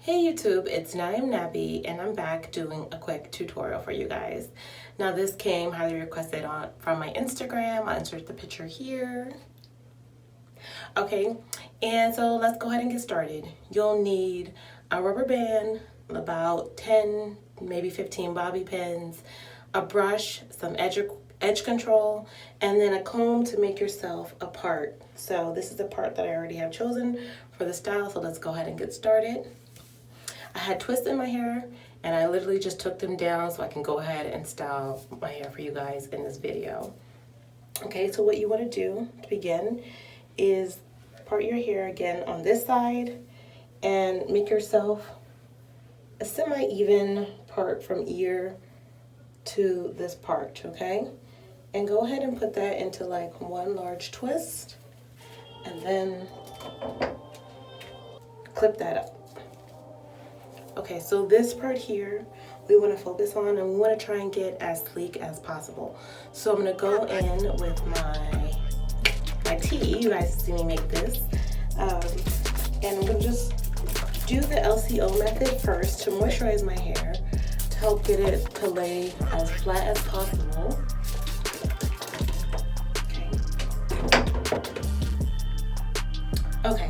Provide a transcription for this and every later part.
Hey YouTube, it's NowIAmNappy and I'm back doing a quick tutorial for you guys. Now this came highly requested from my Instagram. I'll insert the picture here. Okay, and so let's go ahead and get started. You'll need a rubber band, about 10, maybe 15 bobby pins, a brush, some edge control, and then a comb to make yourself a part. So this is the part that I already have chosen for the style, so let's go ahead and get started. I had twists in my hair and I literally just took them down so I can go ahead and style my hair for you guys in this video. Okay, so what you want to do to begin is part your hair again on this side and make yourself a semi-even part from ear to this part, okay? And go ahead and put that into like one large twist and then clip that up. Okay, so this part here we want to focus on and we want to try and get as sleek as possible. So I'm going to go in with my tea. You guys see me make this. And I'm going to just do the LCO method first to moisturize my hair to help get it to lay as flat as possible. Okay.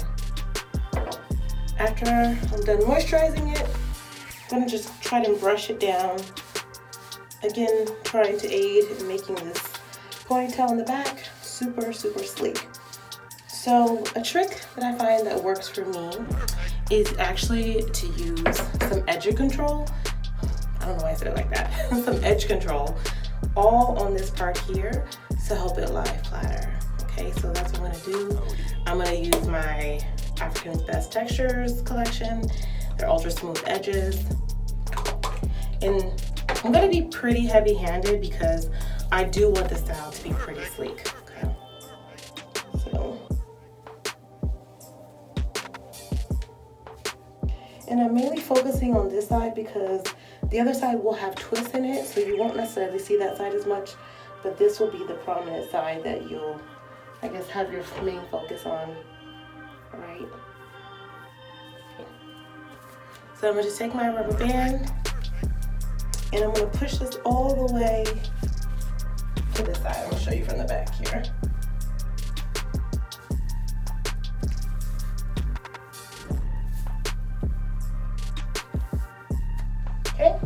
After I'm done moisturizing it, I'm going to just try to brush it down. Again, trying to aid in making this ponytail in the back super sleek. So a trick that I find that works for me is actually to use some edge control. I don't know why I said it like that. Some edge control all on this part here to help it lie flatter. Okay, so that's what I'm going to do. I'm going to use my African's Best Textures collection. They're ultra smooth edges. And I'm going to be pretty heavy handed because I do want the style to be pretty sleek. Okay. So, and I'm mainly focusing on this side because the other side will have twists in it, so you won't necessarily see that side as much, but this will be the prominent side that you'll, I guess, have your main focus on. Right. So I'm going to just take my rubber band and I'm going to push this all the way to this side. I'm going to show you from the back here. Okay.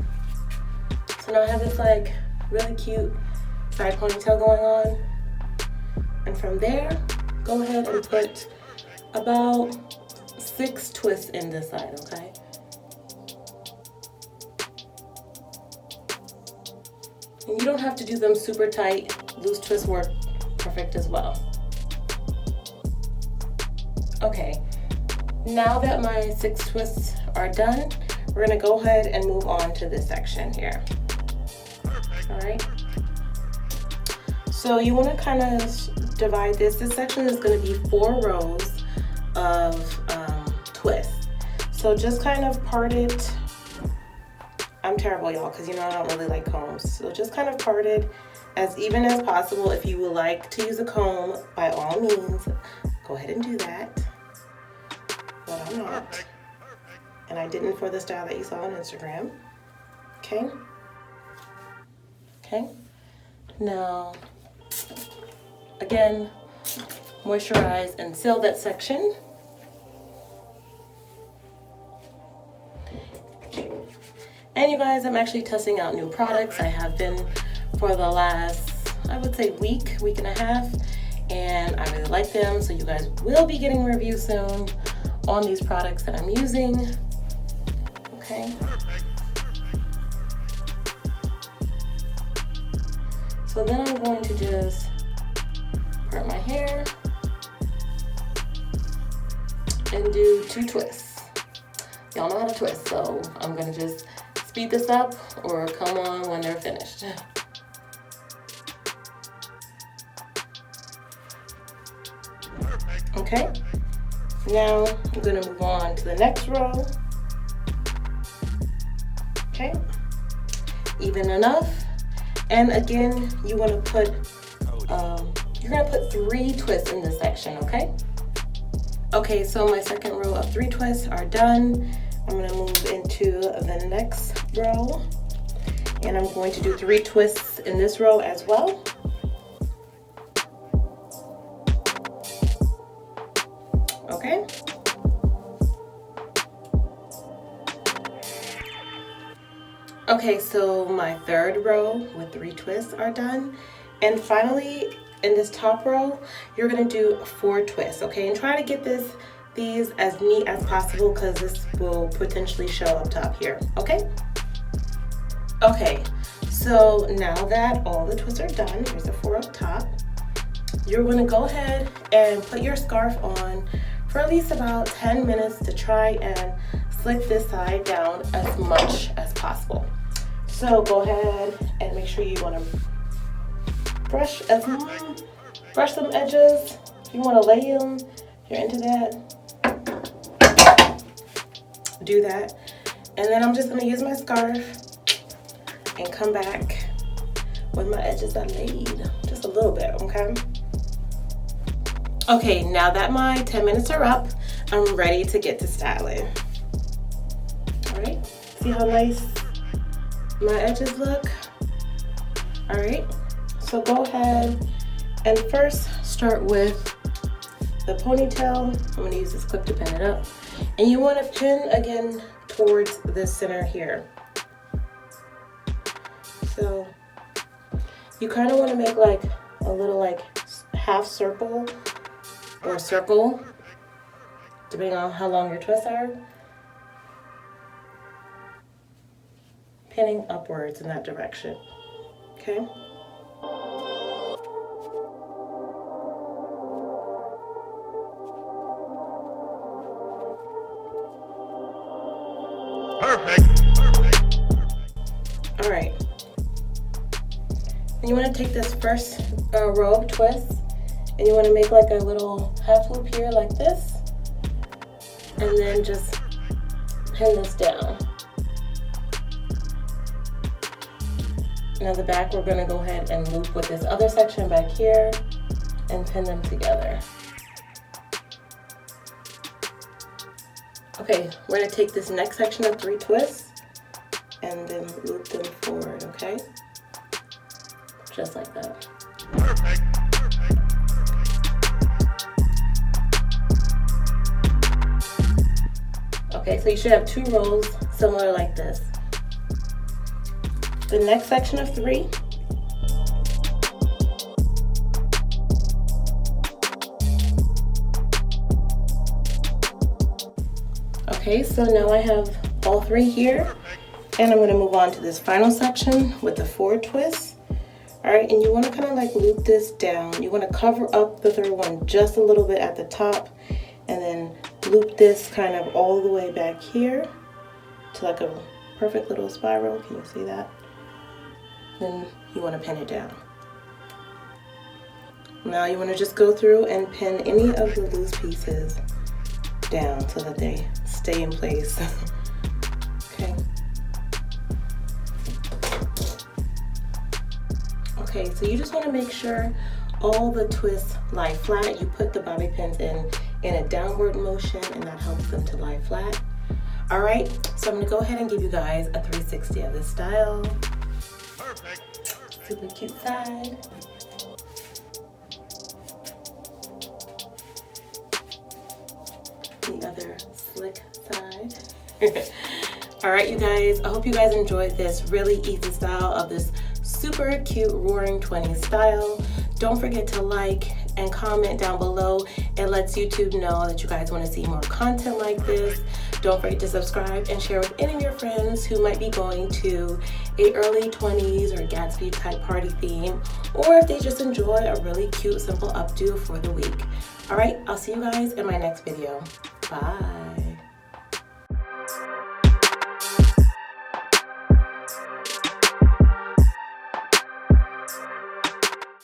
So now I have this like really cute side ponytail going on. And from there, go ahead and put about 6 twists in this side, okay? And you don't have to do them super tight. Loose twists work perfect as well. Okay, now that my 6 twists are done, we're gonna go ahead and move on to this section here. All right. So you wanna kind of divide this. This section is gonna be 4 rows of twists. So just kind of part it. I'm terrible, y'all, because you know I don't really like combs. So just kind of part it as even as possible. If you would like to use a comb, by all means, go ahead and do that. But I'm not. And I didn't for the style that you saw on Instagram. Okay? Okay? Now, again, moisturize and seal that section. And you guys, I'm actually testing out new products. I have been for the last, I would say week and a half, and I really like them. So you guys will be getting reviews soon on these products that I'm using. Okay. So then I'm going to just part my hair and do 2 twists. Y'all know how to twist, so I'm gonna just speed this up or come on when they're finished. Okay, now I'm gonna move on to the next row. Okay, even enough. And again, you wanna put, you're gonna put 3 twists in this section, okay? Okay, so my second row of 3 twists are done. I'm gonna move to the next row, and I'm going to do 3 twists in this row as well. Okay. Okay, so my 3rd row with 3 twists are done. And finally, in this top row, you're gonna do 4 twists, okay? And try to get these as neat as possible because this will potentially show up top here, okay? Okay, so now that all the twists are done, here's the 4 up top, you're gonna go ahead and put your scarf on for at least about 10 minutes to try and slick this side down as much as possible. So go ahead and make sure you want to brush some edges. If you want to lay them, if you're into that, do that. And then I'm just going to use my scarf and come back with my edges I laid, just a little bit, okay? Okay, now that my 10 minutes are up, I'm ready to get to styling. All right, see how nice my edges look? All right, so go ahead and first start with the ponytail. I'm gonna use this clip to pin it up. And you wanna pin again towards the center here. So you kind of wanna make like a little like half circle or circle, depending on how long your twists are. Pinning upwards in that direction, okay? All right. And you want to take this first row of twists, and you want to make like a little half loop here like this, and then just pin this down. Now the back, we're gonna go ahead and loop with this other section back here and pin them together. Okay, we're gonna take this next section of 3 twists and then loop them forward, okay? Just like that. Okay, so you should have 2 rows similar like this. The next section of 3, okay, so now I have all 3 here, and I'm going to move on to this final section with the 4 twists. All right, and you want to kind of like loop this down. You want to cover up the 3rd one just a little bit at the top, and then loop this kind of all the way back here to like a perfect little spiral. Can you see that? Then you want to pin it down. Now you want to just go through and pin any of the loose pieces down so that they stay in place. Okay. Okay, so you just want to make sure all the twists lie flat. You put the bobby pins in a downward motion, and that helps them to lie flat. All right, so I'm going to go ahead and give you guys a 360 of this style. Super cute side. The other slick side. All right, you guys, I hope you guys enjoyed this really easy style of this super cute roaring 20s style. Don't forget to like and comment down below. It lets YouTube know that you guys want to see more content like this. Don't forget to subscribe and share with any of your friends who might be going to a early 20s or Gatsby type party theme, or if they just enjoy a really cute simple updo for the week. All right, I'll see you guys in my next video. Bye.